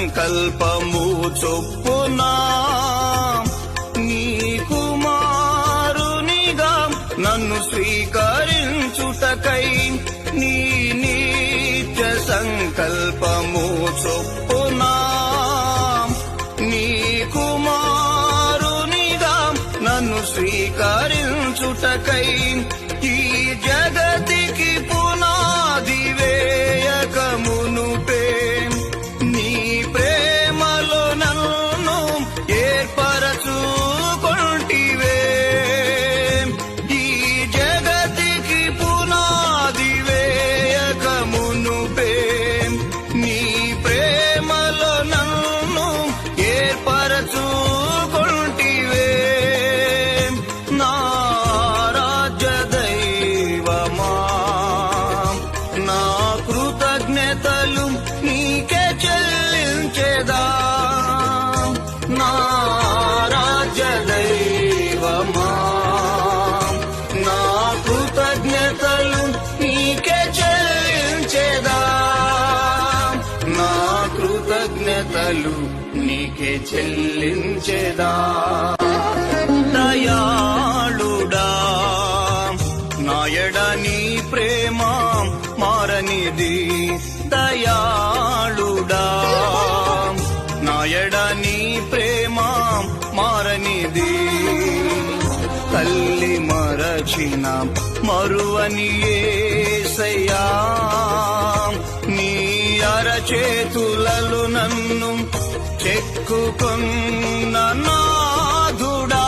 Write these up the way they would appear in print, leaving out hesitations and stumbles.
సంకల్పము చొప్పున నీ కుమారునిగా నన్ను స్వీకరించుటకై నీ నిత్య సంకల్పము చొప్పున నీ కుమారునిగా నన్ను స్వీకరించుటకై ఈ జగతికి పునాది వేయక మునుపే నీ ప్రేమలో నన్ను ఏర్పరచుకొంటివే. ఈ జగతికి పునాది వేయక మునుపే నీ ప్రేమలో నన్ను ఏర్పరచుకొంటివే. నా రాజ్య దైవమా, నా కృతజ్ఞతలు నీకే చెల్లించెదా. నా రాజ్య దైవమా, నా కృతజ్ఞతలు నీకే చెల్లించెదా. నా కృతజ్ఞతలు నీకే చెల్లించెదా. దయాళుడా, నాయడ నీ ప్రేమ మారనిది. దయాళుడా, నాయడ నీ ప్రేమ మారనిది. తల్లి మరచిన మరువని యేసయ్యా, నీ అరచేతులలో నన్ను చెక్కుకున్న నాథుడా.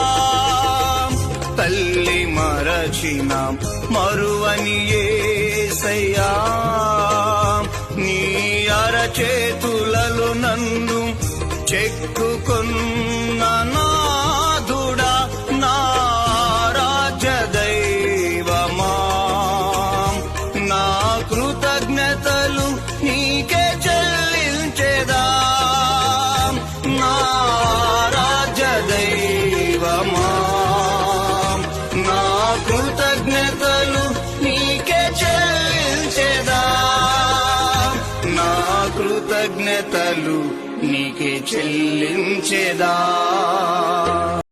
తల్లి మరచిన మరువని యేసయ్యా, నీ అరచేతులలో నన్ను చెక్కుకున్న నాథుడా. నా రాజ్య దైవమా, నా కృతజ్ఞతలు నీకే చెల్లించెదా. నా రాజ్య దైవమా, నా కృతజ్ఞతలు నీకే చెల్లించెదా. నా కృతజ్ఞతలు నీకే చెల్లించెదా.